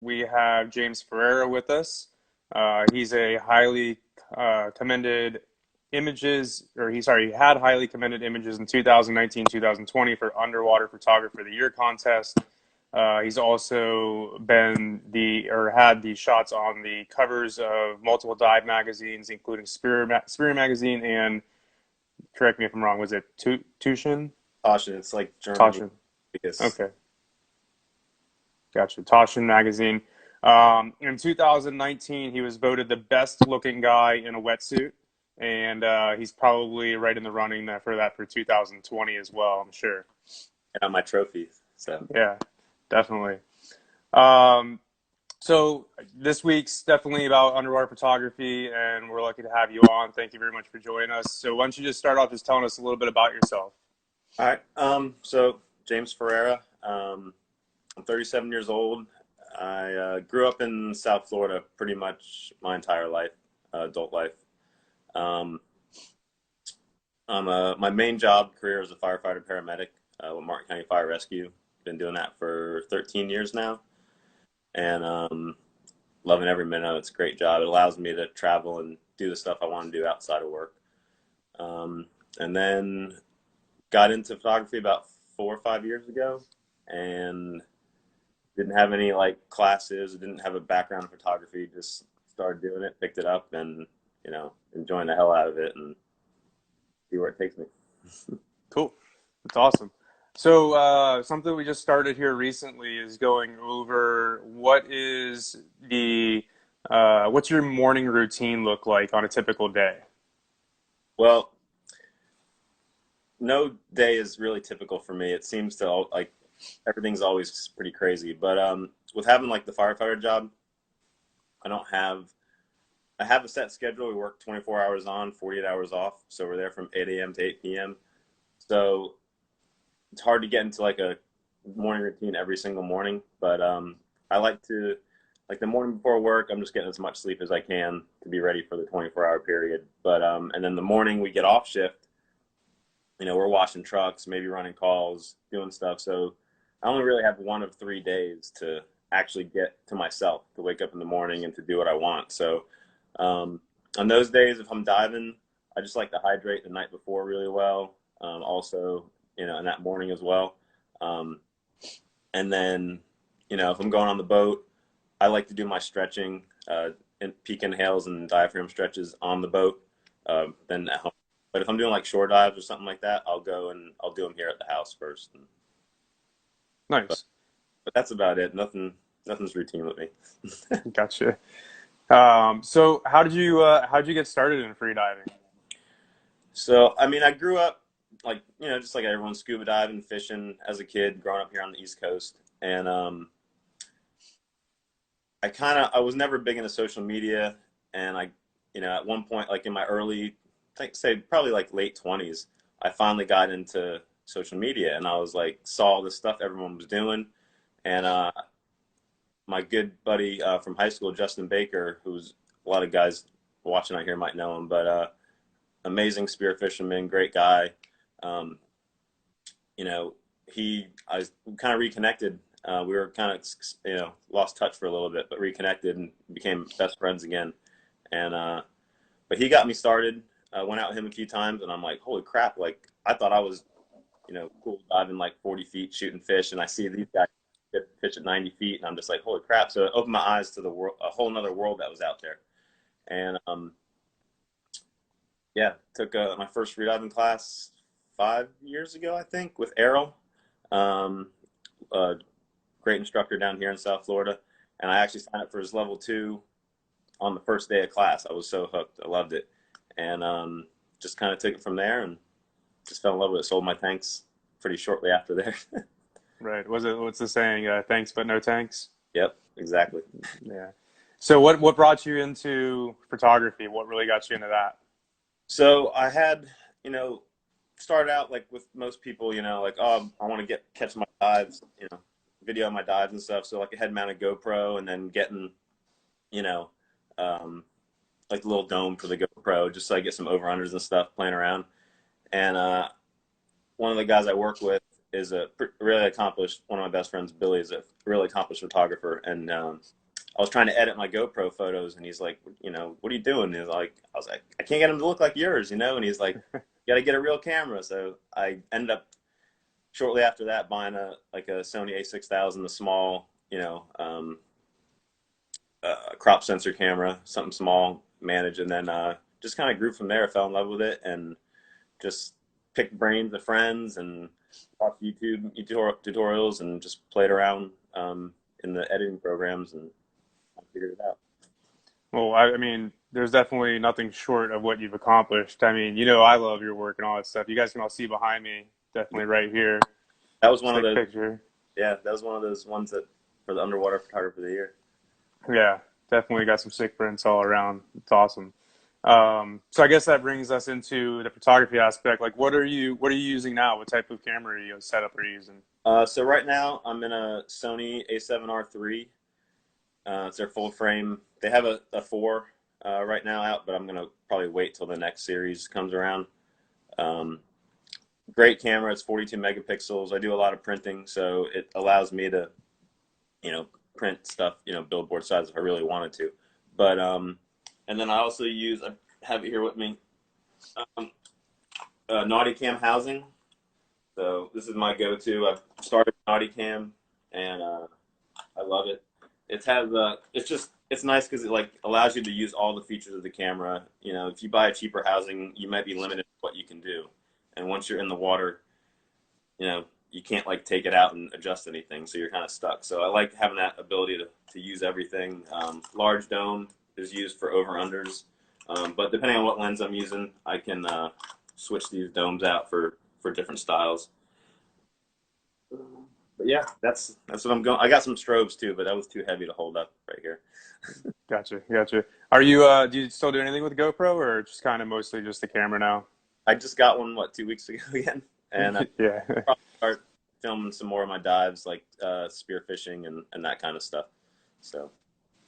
we have James Ferrara with us. He's a highly commended he had highly commended images in 2019, 2020 for Underwater Photographer of the Year contest. He's also had the shots on the covers of multiple dive magazines, including Spirit magazine and, correct me if I'm wrong, was it Tushin? Caution, it's like Germany Toshin. because Okay, gotcha. Toshin magazine. In 2019, he was voted the best looking guy in a wetsuit, and he's probably right in the running for 2020 as well, I'm sure. on my trophies. So Yeah, definitely. Um, so this week's definitely about underwater photography, and we're lucky to have you on. Thank you very much for joining us. So why don't you just start off just telling us a little bit about yourself? all right. So James Ferrara. I'm 37 years old. I grew up in South Florida pretty much my entire life, adult life. Um, my main job career is a firefighter paramedic with Martin County Fire Rescue. Been doing that for 13 years now, and loving every minute of it. It's a great job. It allows me to travel and do the stuff I want to do outside of work. And then got into photography about 4 or 5 years ago, and didn't have any like classes. Didn't have a background in photography. Just started doing it, picked it up, and enjoying the hell out of it, and see where it takes me. Cool. That's awesome. So, something we just started here recently is going over what's your morning routine look like on a typical day? Well, no day is really typical for me. It seems to like everything's always pretty crazy. But with having like the firefighter job, I don't have I have a set schedule. We work 24 hours on, 48 hours off. So we're there from 8 a.m. to 8 p.m. So it's hard to get into like a morning routine every single morning. But I like to like the morning before work. I'm just getting as much sleep as I can to be ready for the 24-hour period. But and then the morning we get off shift. We're washing trucks, maybe running calls, doing stuff. So I only really have one of 3 days to actually get to myself, to wake up in the morning and to do what I want. So um, on those days, if I'm diving, I just like to hydrate the night before really well. Also, in that morning as well. Um, and then, if I'm going on the boat, I like to do my stretching, and peak inhales and diaphragm stretches on the boat, then at home. But if I'm doing like shore dives or something like that, I'll go and I'll do them here at the house first. But, Nice. but that's about it. Nothing's routine with me. Gotcha. So how did you get started in freediving? So I mean, I grew up like just like everyone, scuba diving, fishing as a kid, growing up here on the East Coast, and I was never big into social media, and at one point, like in my early, I think say probably like late 20s, I finally got into social media, and I was like saw all the stuff everyone was doing, and my good buddy from high school, Justin Baker, who's a lot of guys watching out here might know him, but amazing spear fisherman, great guy. Um, you know, I kind of reconnected. We were kind of, lost touch for a little bit, but reconnected and became best friends again. And, but he got me started. I went out with him a few times, and I'm like, holy crap! Like I thought I was, cool diving like 40 feet, shooting fish, and I see these guys get fish at 90 feet, and I'm just like, holy crap! So it opened my eyes to the world, a whole nother world that was out there. And yeah, took my first freediving class 5 years ago, I think, with Errol. Um, a great instructor down here in South Florida, and I actually signed up for his level 2 on the first day of class. I was so hooked. I loved it, and just kind of took it from there and just fell in love with it. Sold my tanks pretty shortly after there. Right. What's the saying? Thanks, but no thanks. Yep, exactly. Yeah. So what brought you into photography? What really got you into that? So I had, you know, started out like with most people, like, oh, I want to catch my dives, video my dives and stuff. So like a head mounted GoPro, and then getting, you know, um, like the little dome for the GoPro, just so I get some over unders and stuff playing around. And one of the guys I work with, is a really accomplished. One of my best friends, Billy, is a really accomplished photographer, and I was trying to edit my GoPro photos, and he's like, what are you doing? And I was like, I can't get them to look like yours, And he's like, you got to get a real camera. So I ended up shortly after that buying a Sony A6000, the small, crop sensor camera, something small, manage, and then just kind of grew from there. I fell in love with it and just picked brains of friends and watched YouTube tutorials and just played around in the editing programs and I figured it out. Well, I mean, there's definitely nothing short of what you've accomplished. I mean, I love your work and all that stuff. You guys can all see behind me, definitely right here. That was one of Sick those. picture. Yeah, that was one of those ones that for the underwater photographer of the year. Yeah, definitely got some sick prints all around. It's awesome. So I guess that brings us into the photography aspect. Like, what are you using now? What type of camera setup are you using? So right now I'm in a Sony A7R III. It's their full frame. They have a 4 right now out, but I'm gonna probably wait till the next series comes around. Um, Great camera. It's 42 megapixels. I do a lot of printing, so it allows me to, you know, print stuff, billboard size if I really wanted to. But and then I also I have it here with me, um, Naughty Cam housing. So this is my go-to. I've started Naughty Cam, and I love it. It's nice because it like allows you to use all the features of the camera. If you buy a cheaper housing, you might be limited to what you can do, and once you're in the water, you can't like take it out and adjust anything, so you're kind of stuck. So I like having that ability to use everything. Large dome is used for over unders, but depending on what lens I'm using, I can switch these domes out for different styles. But yeah, that's what I'm going. I got some strobes too, but that was too heavy to hold up right here. Gotcha, gotcha. Are you do you still do anything with GoPro or just kind of mostly just the camera now? I just got one 2 weeks ago again, and Yeah. probably start filming some more of my dives, like spearfishing and that kind of stuff. So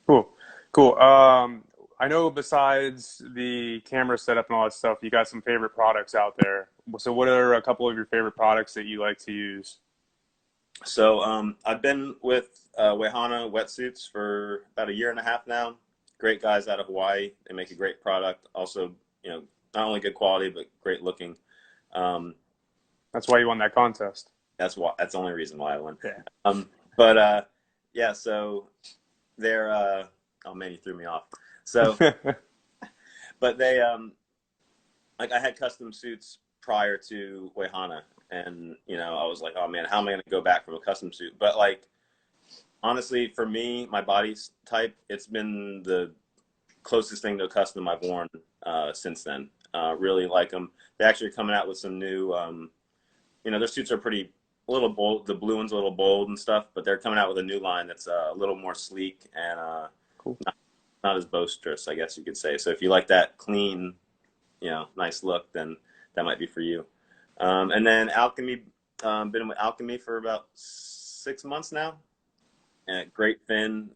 Cool. Cool. I know besides the camera setup and all that stuff, you got some favorite products out there. So what are a couple of your favorite products that you like to use? I've been with Wehana wetsuits for about a year and a half now. Great guys out of Hawaii. They make a great product. Also, not only good quality but great looking. Um, That's why you won that contest. that's the only reason why I won. Yeah. But yeah, so they're oh man, you threw me off. So, but they like I had custom suits prior to Wehana, and I was like, oh man, how am I going to go back from a custom suit? But like honestly, for me, my body type, it's been the closest thing to a custom I've worn since then. Really like them. They're actually coming out with some new. Their suits are a little bold. The blue one's a little bold and stuff, but they're coming out with a new line that's a little more sleek and Cool. not as boisterous, I guess you could say. So if you like that clean, nice look, then that might be for you. And then Alchemy, been with Alchemy for about 6 months now. And great fin.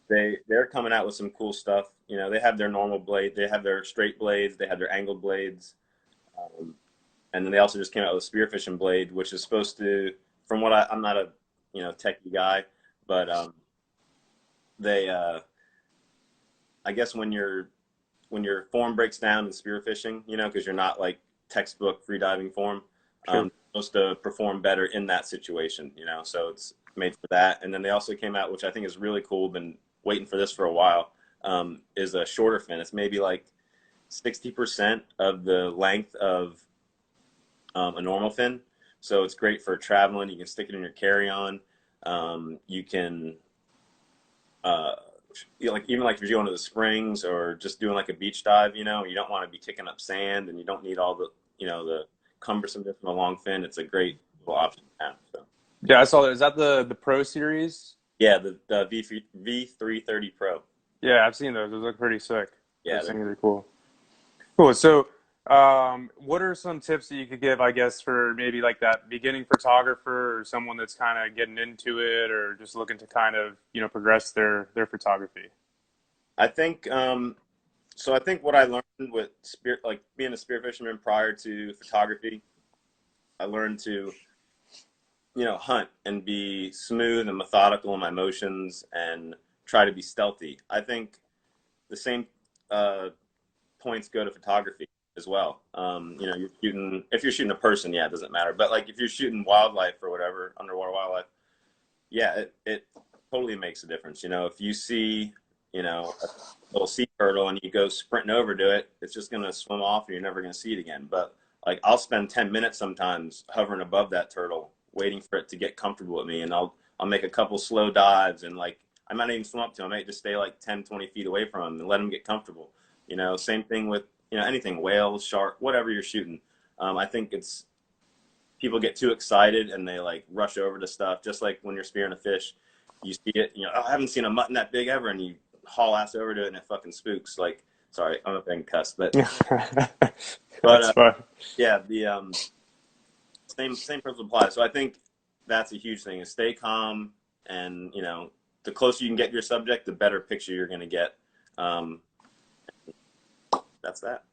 They're coming out with some cool stuff. They have their normal blade, they have their straight blades, they have their angled blades, um, and then they also just came out with a spearfishing blade, which is supposed to, from what I'm not a techie guy, but they I guess when your form breaks down in spearfishing, because you're not like textbook freediving form, Sure. supposed to perform better in that situation, so it's made for that. And then they also came out, which I think is really cool, been waiting for this for a while, is a shorter fin. It's maybe like 60% of the length of a normal fin. So it's great for traveling. You can stick it in your carry-on. You can uh, like even like if you're going to the springs or just doing like a beach dive, you don't want to be kicking up sand and you don't need all the the cumbersomeness of a long fin. It's a great little option to have. So Yeah, I saw that. Is that the Pro series? yeah, the V330 Pro. Yeah, I've seen those. Those look pretty sick. Yeah, Those things are cool. Cool. So, what are some tips that you could give, I guess, for maybe like that beginning photographer or someone that's kind of getting into it or just looking to kind of, progress their photography? I think so. I think what I learned with like being a spear fisherman prior to photography I learned to, hunt and be smooth and methodical in my motions and try to be stealthy. I think the same uh, points go to photography as well. You're shooting, if you're shooting a person, yeah, it doesn't matter. But like if you're shooting wildlife or whatever, underwater wildlife, yeah, it totally makes a difference. If you see, a little sea turtle and you go sprinting over to it, it's just going to swim off and you're never going to see it again. But like I'll spend 10 minutes sometimes hovering above that turtle, waiting for it to get comfortable with me. And I'll make a couple slow dives and like, I might not even swim up to him. I might just stay like 10, 20 feet away from him and let him get comfortable. Same thing with, anything, whales, shark, whatever you're shooting. I think it's people get too excited and they like rush over to stuff. Just like when you're spearing a fish, you see it, oh, I haven't seen a mutton that big ever, and you haul ass over to it and it fucking spooks. Like, sorry, I'm not being cussed, but That's fun. yeah, the same principle applies. So I think that's a huge thing: is stay calm, and the closer you can get to your subject, the better picture you're going to get. Um, that's that.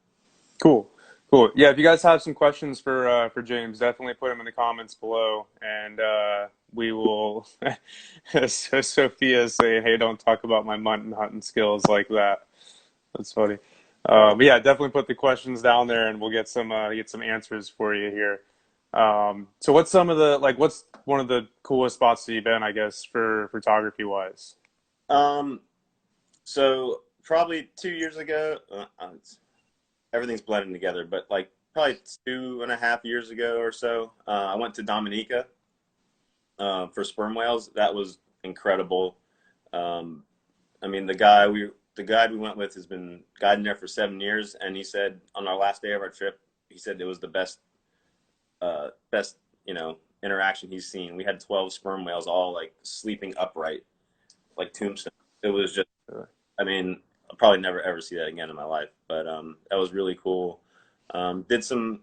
Cool. Cool. Yeah, if you guys have some questions for James, definitely put them in the comments below, and we will. So Sophia's saying, "Hey, don't talk about my mutton hunting skills like that." That's funny. But yeah, definitely put the questions down there, and we'll get some answers for you here. So what's some of the like what's one of the coolest spots that you've been, I guess, for photography wise? Um, so probably 2 years ago, everything's blending together, but like probably 2.5 years ago or so, I went to Dominica for sperm whales. That was incredible. Um, I mean, the guide we went with has been guiding there for 7 years, and he said on our last day of our trip, he said it was the best interaction he's seen. We had 12 sperm whales all like sleeping upright, like tombstones. It was just, I mean, I'll probably never ever see that again in my life. But that was really cool. Did some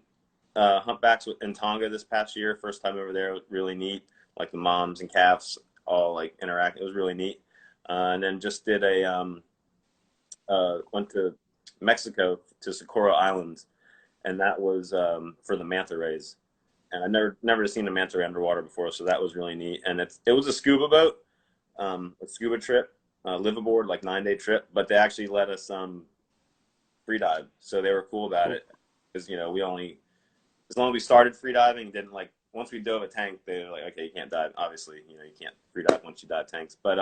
humpbacks in Tonga this past year. First time over there, it was really neat. Like the moms and calves all like interact. It was really neat. And then just did went to Mexico to Socorro Islands, and that was for the manta rays. And I never seen a manta ray underwater before, so that was really neat. And it was a scuba boat, a scuba trip, live aboard, like 9-day trip. But they actually let us free dive, so they were cool about Cool. it because we only, as long as we started free diving, didn't like once we dove a tank, they were like, okay, you can't dive. Obviously, you can't free dive once you dive tanks. But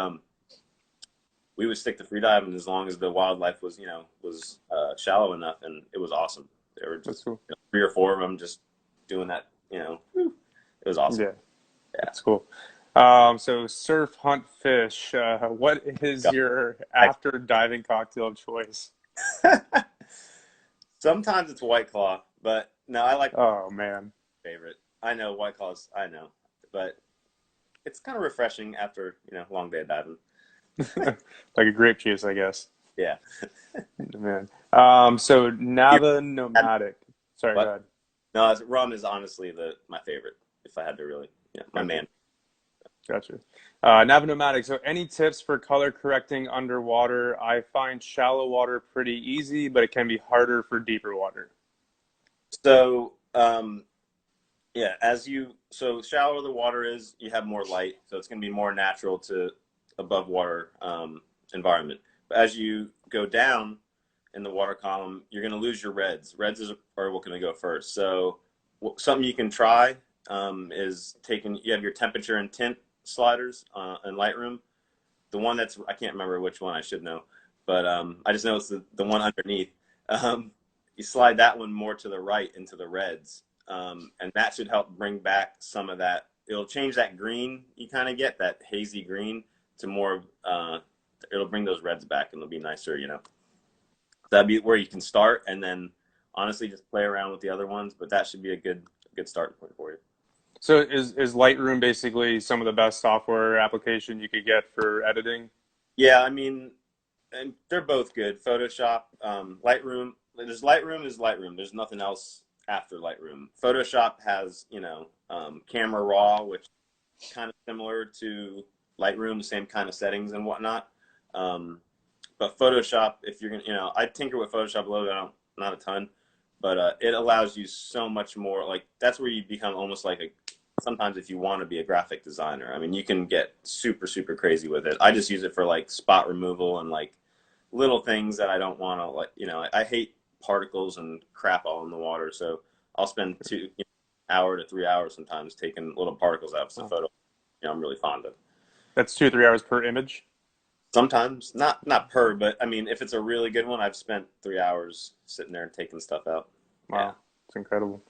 we would stick to free diving as long as the wildlife was shallow enough, and it was awesome. There were That's just cool. 3 or 4 of them just doing that. It was awesome. Yeah, Yeah. that's cool. So surf, hunt, fish. What is God. your after diving cocktail of choice? Sometimes it's White Claw, but no, I like Oh man, favorite. I know White Claws. I know, but it's kind of refreshing after a long day of diving. like a grape juice, I guess. Yeah. Man. So You Nava had- Nomadic. Sorry, go But ahead. no, rum is honestly the my favorite. If I had to really, my Gotcha. man. Gotcha. Nava Nomadic. So any tips for color correcting underwater? I find shallow water pretty easy, but it can be harder for deeper water. So yeah, so shallower the water is, you have more light, so it's going to be more natural to above water environment. But as you go down in the water column, you're going to lose your reds. Are what going to go first. So something you can try is you have your temperature and tint sliders in Lightroom. The one that's, I can't remember which one, I should know, but I just know it's the one underneath. Um, you slide that one more to the right into the reds, and that should help bring back some of that. It'll change that green you kind of get, that hazy green, to more. It'll bring those reds back, and it'll be nicer. That'd be where you can start, and then honestly just play around with the other ones. But that should be a good starting point for you. So is Lightroom basically some of the best software application you could get for editing? Yeah, I mean, and they're both good. Photoshop, Lightroom. Lightroom is Lightroom. There's nothing else after Lightroom. Photoshop has Camera Raw, which is kind of similar to Lightroom, the same kind of settings and whatnot. Um, but Photoshop, if you're gonna, I tinker with Photoshop a little bit, not a ton, but it allows you so much more. Like that's where you become almost like a. Sometimes if you want to be a graphic designer, I mean, you can get super super crazy with it. I just use it for like spot removal and like little things that I don't want to like. I hate particles and crap all in the water, so I'll spend hour to 3 hours sometimes taking little particles out of the Oh, photo. I'm really fond of. that's 2 or 3 hours per image. Sometimes not per, but I mean, if it's a really good one, I've spent 3 hours sitting there and taking stuff out. Yeah. Wow, it's incredible.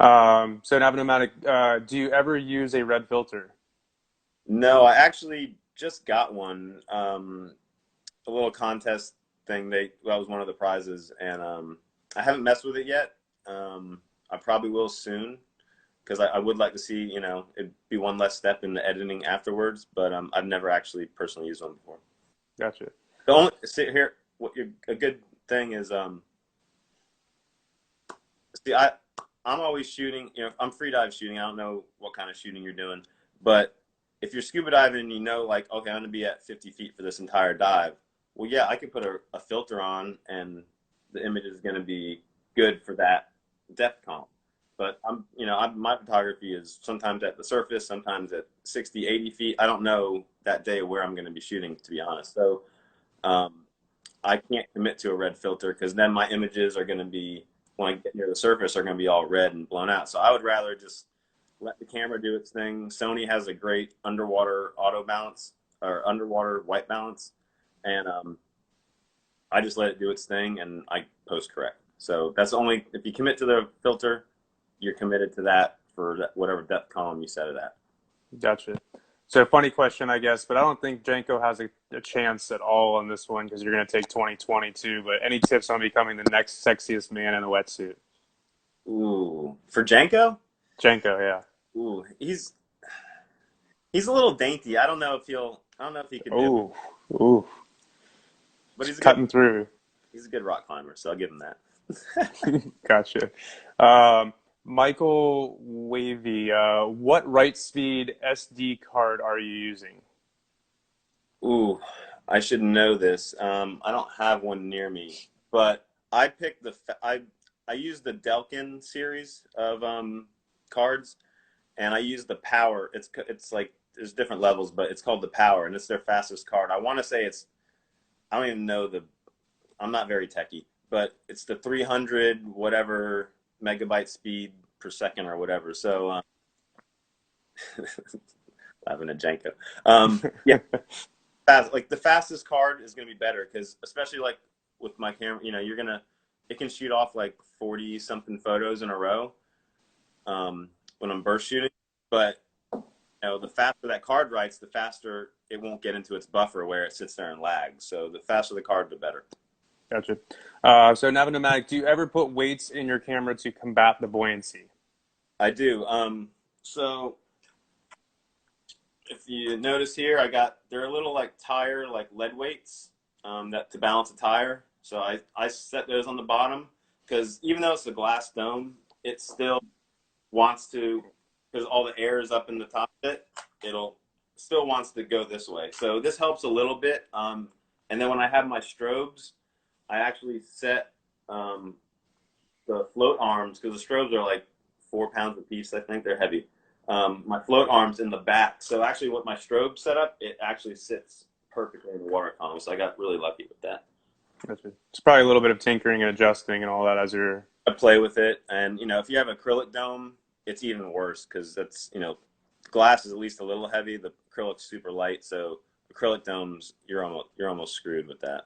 So Navigomatic, do you ever use a red filter? No, I actually just got one. A little contest thing. That was one of the prizes, and I haven't messed with it yet. I probably will soon because I would like to see, it'd be one less step in the editing afterwards. But I've never actually personally used one before. Gotcha. The only sit here. A good thing is see, I'm always shooting. I'm free dive shooting. I don't know what kind of shooting you're doing, but if you're scuba diving and like, okay, I'm going to be at 50 feet for this entire dive. Well, yeah, I could put a filter on, and the image is going to be good for that depth column. But my photography is sometimes at the surface, sometimes at 60, 80 feet. I don't know that day where I'm going to be shooting, to be honest. So um, I can't commit to a red filter because then my images are going to be, when I get near the surface, are going to be all red and blown out. So I would rather just let the camera do its thing. Sony has a great underwater auto balance or underwater white balance, and I just let it do its thing and I post correct. So that's only if you commit to the filter, you're committed to that for whatever depth column you set it at. Gotcha. So funny question, I guess, but I don't think Janko has a chance at all on this one because you're going to take 2022. But any tips on becoming the next sexiest man in a wetsuit? Ooh, for Janko? Janko, yeah. Ooh, he's a little dainty. I don't know if he could do it, Ooh, ooh, but it's cutting through. he's a good rock climber, so I'll give him that. Gotcha. Um, Michael Wavy, what right speed SD card are you using? Ooh, I should know this. I don't have one near me, but I picked I used the Delkin series of cards, and I used the Power. It's like there's different levels, but it's called the Power, and it's their fastest card. I want to say it's I don't even know the. I'm not very techy, but it's the 300 whatever megabyte speed per second or whatever. So having a Janko. Yeah, like the fastest card is going to be better because especially like with my camera, it can shoot off like 40 something photos in a row when I'm burst shooting, but the faster that card writes, the faster it won't get into its buffer where it sits there and lags. So the faster the card, the better. Gotcha. So Navigomatic, do you ever put weights in your camera to combat the buoyancy? I do. So if you notice here, they're a little like tire, like lead weights that to balance a tire. So I set those on the bottom because even though it's a glass dome, it still wants to, because all the air is up in the top of it, it'll still wants to go this way. So this helps a little bit. And then when I have my strobes, I actually set the float arms because the strobes are like 4 pounds a piece. I think they're heavy. My float arms in the back. So actually, with my strobe set up, it actually sits perfectly in the water column. So I got really lucky with that. Gotcha. It's probably a little bit of tinkering and adjusting and all that as you're. I play with it, and if you have acrylic dome, it's even worse because that's glass is at least a little heavy. The acrylic's super light, so acrylic domes, you're almost screwed with that.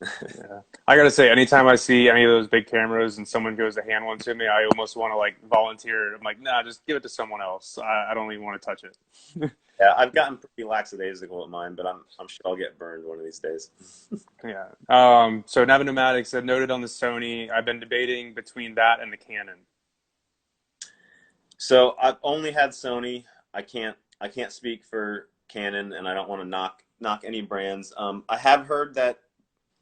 Yeah. I gotta say, anytime I see any of those big cameras and someone goes to hand one to me, I almost want to like volunteer. I'm like, nah, just give it to someone else. I don't even want to touch it. Yeah, I've gotten pretty lackadaisical with mine, but I'm sure I'll get burned one of these days. Yeah. So Navigomatic said noted on the Sony. I've been debating between that and the Canon. So I've only had Sony. I can't speak for Canon, and I don't want to knock any brands. I have heard that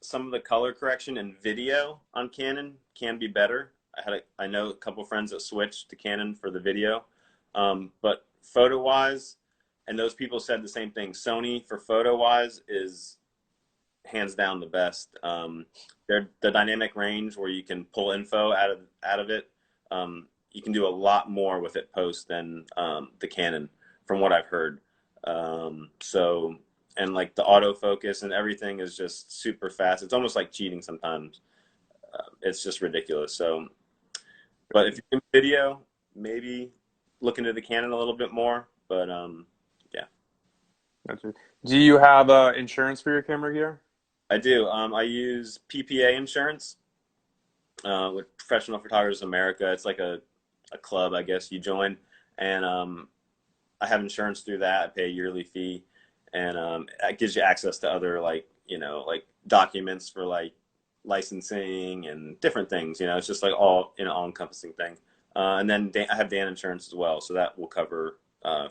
some of the color correction and video on Canon can be better. I know a couple friends that switched to Canon for the video, but photo wise, and those people said the same thing. Sony for photo wise is hands down the best. The dynamic range where you can pull info out of it. You can do a lot more with it post than the Canon, from what I've heard. So and like the autofocus and everything is just super fast. It's almost like cheating sometimes. It's just ridiculous. So, but if you're in video, maybe look into the Canon a little bit more. But yeah, Gotcha. Do you have insurance for your camera gear? I do. I use PPA insurance with Professional Photographers America. It's like a club, I guess you join, and I have insurance through that. I pay a yearly fee, and it gives you access to other like like documents for like licensing and different things. It's just like all encompassing thing. And then I have Dan insurance as well, so that will cover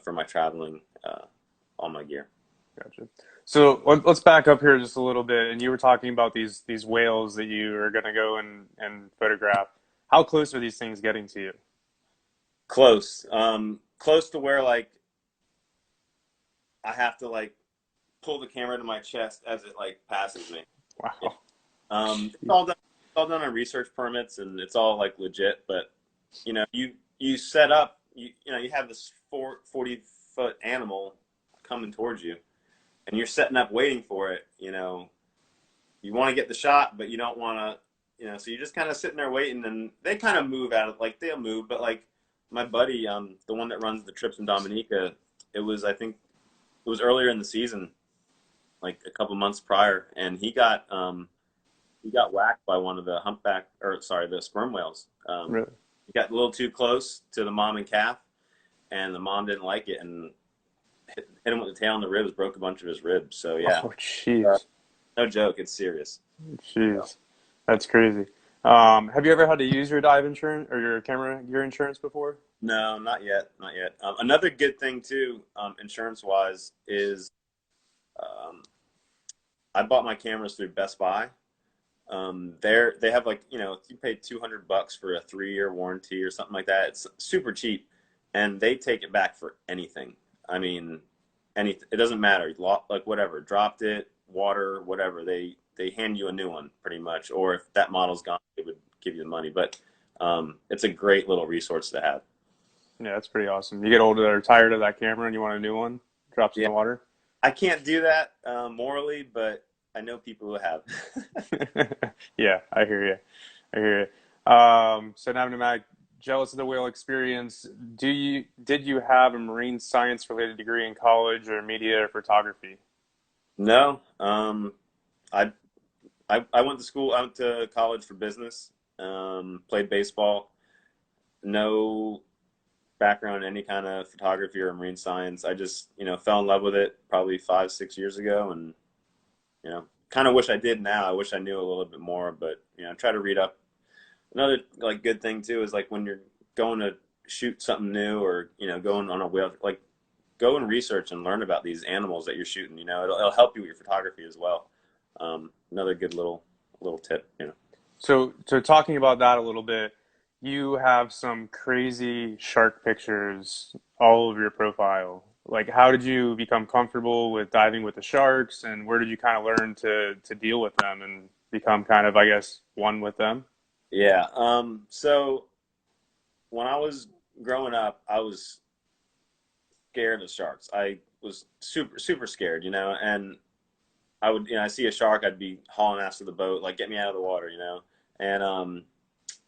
for my traveling all my gear. Gotcha. So let's back up here just a little bit. And you were talking about these whales that you are going to go and photograph. How close are these things getting to you? Close, close to where like I have to like pull the camera to my chest as it like passes me. Yeah. Wow. It's all done on research permits and it's all like legit. But you set up, you have this 40-foot animal coming towards you, and you're setting up waiting for it. You want to get the shot, but you don't want to. So you're just kind of sitting there waiting, and they kind of move out of like they'll move, but like my buddy, the one that runs the trips in Dominica, I think it was earlier in the season, like a couple months prior, and he got whacked by one of the the sperm whales. Really? He got a little too close to the mom and calf, and the mom didn't like it and hit him with the tail on the ribs, broke a bunch of his ribs. So yeah, Oh, jeez. no joke, it's serious. So, Jeez. That's crazy. Have you ever had to use your dive insurance or your camera gear insurance before? no, not yet, not yet. Another good thing too, insurance wise, is um, I bought my cameras through Best Buy. They have like you pay $200 for a 3-year warranty or something like that. It's super cheap, and they take it back for anything. I mean, it doesn't matter. Like whatever, dropped it, water, whatever. They hand you a new one pretty much, or if that model's gone, they would give you the money. But it's a great little resource to have. Yeah, that's pretty awesome. You get older or tired of that camera and you want a new one, drops in Yeah, the water. I can't do that morally, but I know people who have. Yeah, I hear you. I hear you. So now, Mac, jealous of the whale experience. Did you have a marine science related degree in college or media or photography? No, I I went to school. I went to college for business. Played baseball. No background in any kind of photography or marine science. I just fell in love with it probably 5 6 years ago, and kind of wish I did now. I wish I knew a little bit more, but try to read up. Another like good thing too is like when you're going to shoot something new or going on a whale, like go and research and learn about these animals that you're shooting. It'll help you with your photography as well. Another good little tip. So talking about that a little bit, you have some crazy shark pictures all over your profile. Like, how did you become comfortable with diving with the sharks, and where did you kind of learn to deal with them and become kind of, I guess, one with them? Yeah. So when I was growing up, I was scared of sharks. I was super scared, and I would, I see a shark, I'd be hauling ass to the boat, like get me out of the water. And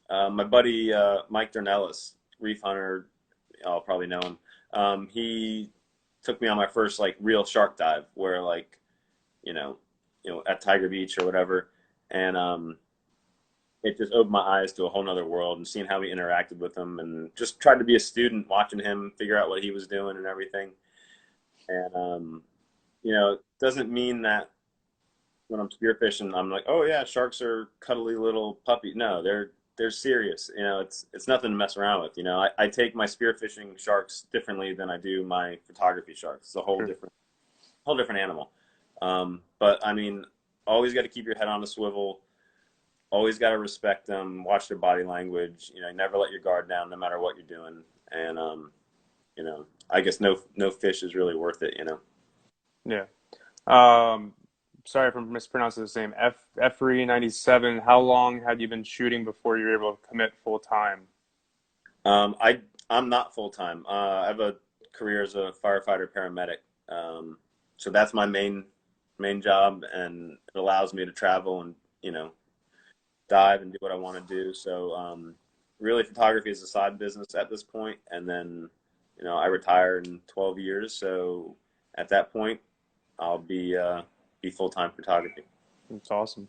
my buddy Mike Dornelis, reef hunter, I'll probably know him. He took me on my first like real shark dive, where like you know, at Tiger Beach or whatever, and it just opened my eyes to a whole nother world and seeing how he interacted with them, and just tried to be a student, watching him figure out what he was doing and everything. And it doesn't mean that when I'm spearfishing, I'm like, oh yeah, sharks are cuddly little puppy. No, they're serious. It's nothing to mess around with. I take my spearfishing sharks differently than I do my photography sharks. It's a Sure. whole different animal. But I mean, always got to keep your head on a swivel. Always got to respect them. Watch their body language. Never let your guard down, no matter what you're doing. And I guess no fish is really worth it. Yeah. Um, sorry if I'm mispronouncing the same. F 97. How long had you been shooting before you were able to commit full time? I'm not full time. I have a career as a firefighter paramedic. So that's my main job, and it allows me to travel and dive and do what I want to do. So really, photography is a side business at this point, and then I retire in 12 years. So at that point, I'll be full time photography. That's awesome.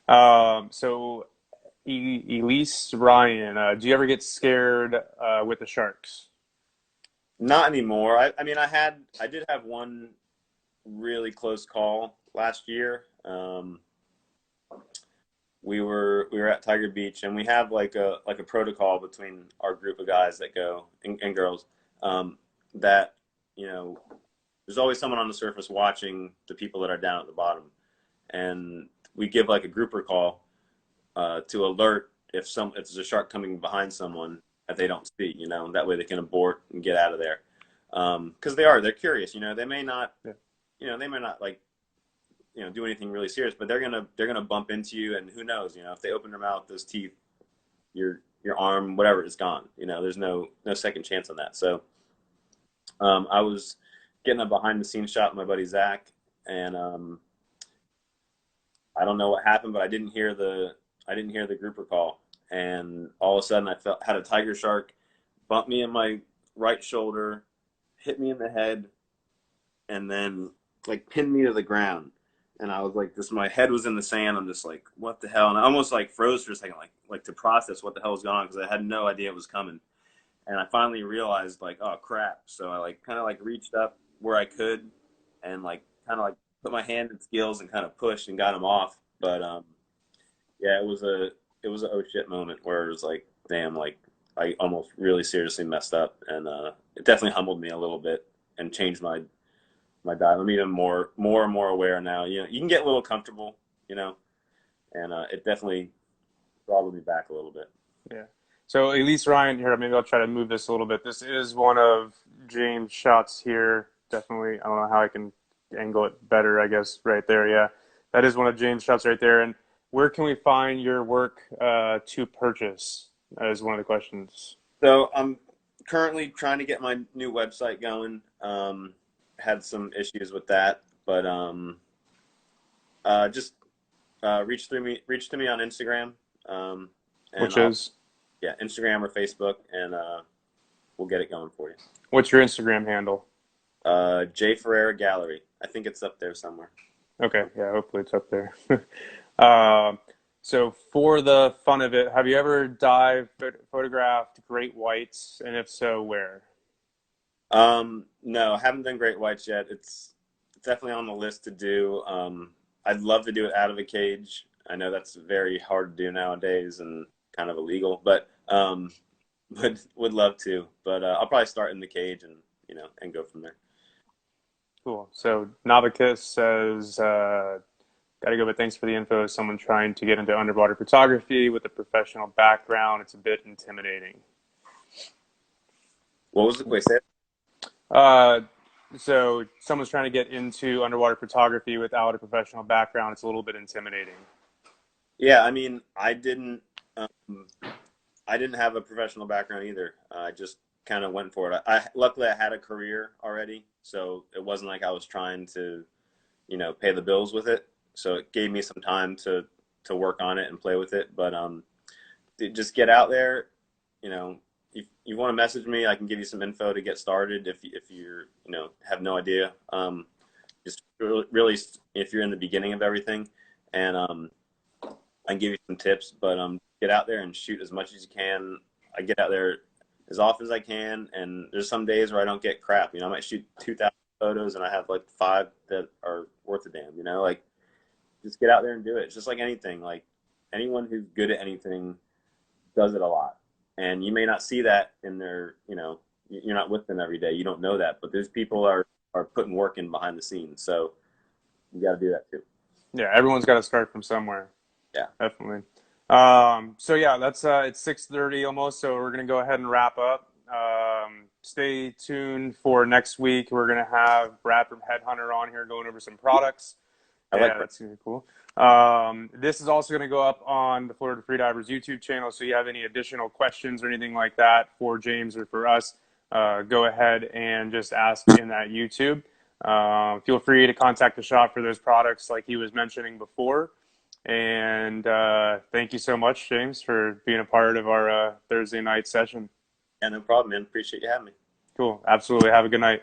So Elise Ryan, do you ever get scared with the sharks? Not anymore. I mean, I did have one really close call last year. We were at Tiger Beach, and we have like a protocol between our group of guys that go and girls, that you know there's always someone on the surface watching the people that are down at the bottom, and we give like a grouper call to alert if there's a shark coming behind someone that they don't see. That way they can abort and get out of there, because they're curious. They may not, Yeah. they may not like do anything really serious, but they're gonna bump into you, and who knows, if they open their mouth, those teeth, your arm, whatever, is gone. There's no second chance on that. So I was getting a behind the scenes shot with my buddy Zach, and I don't know what happened, but I didn't hear the grouper call, and all of a sudden had a tiger shark bump me in my right shoulder, hit me in the head, and then like pinned me to the ground. And I was like, my head was in the sand. I'm just like, what the hell? And I almost like froze for a second, like to process what the hell was going on, because I had no idea it was coming. And I finally realized, like, oh crap. So I like kind of like reached up where I could, and like kind of like put my hand in skills and kind of pushed and got him off. But yeah, it was a oh shit moment where it was like, damn, like I almost really seriously messed up, and it definitely humbled me a little bit and changed my dive. I'm even more and more aware now. You can get a little comfortable, and it definitely throttled me back a little bit. Yeah. So Elise Ryan here, maybe I'll try to move this a little bit. This is one of James' shots here. Definitely, I don't know how I can angle it better, I guess, right there. Yeah. That is one of James' shots right there. And where can we find your work to purchase? That is one of the questions. So I'm currently trying to get my new website going. Had some issues with that, but just reach to me on Instagram, and Which I'll is, yeah, Instagram or Facebook, and we'll get it going for you. what's your Instagram handle? J Ferrara Gallery. I think it's up there somewhere. Okay, yeah, hopefully it's up there. Um, so for the fun of it, have you ever photographed great whites, and if so, where? No, I haven't done great whites yet. It's definitely on the list to do. I'd love to do it out of a cage. I know that's very hard to do nowadays and kind of illegal, but would love to. But I'll probably start in the cage, and go from there. Cool. So Nabokis says, gotta go, but thanks for the info. Someone trying to get into underwater photography with a professional background. It's a bit intimidating. What was the question? Uh, so someone's trying to get into underwater photography without a professional background. It's a little bit intimidating. Yeah, I mean, um, I didn't have a professional background either. I just kind of went for it. Luckily I had a career already, so it wasn't like I was trying to, pay the bills with it. So it gave me some time to work on it and play with it. But just get out there. If you want to message me, I can give you some info to get started. If you're have no idea, just really if you're in the beginning of everything, and I can give you some tips. But get out there and shoot as much as you can. I get out there as often as I can, and there's some days where I don't get crap. I might shoot 2,000 photos, and I have like 5 that are worth a damn. Like, just get out there and do it. It's just like anything. Like, anyone who's good at anything does it a lot, and you may not see that in their. You're not with them every day. You don't know that, but those people are putting work in behind the scenes. So you got to do that too. Yeah, everyone's got to start from somewhere. Yeah. Definitely. So yeah, that's it's 6:30 almost, so we're gonna go ahead and wrap up. Stay tuned for next week. We're gonna have Brad from Headhunter on here going over some products. I like Yeah, Brent. that's gonna be cool. This is also going to go up on the Florida Freedivers YouTube channel. So you have any additional questions or anything like that for James or for us, go ahead and just ask in that YouTube. Feel free to contact the shop for those products like he was mentioning before. And thank you so much, James, for being a part of our Thursday night session. Yeah, no problem, man. Appreciate you having me. Cool. Absolutely. Have a good night.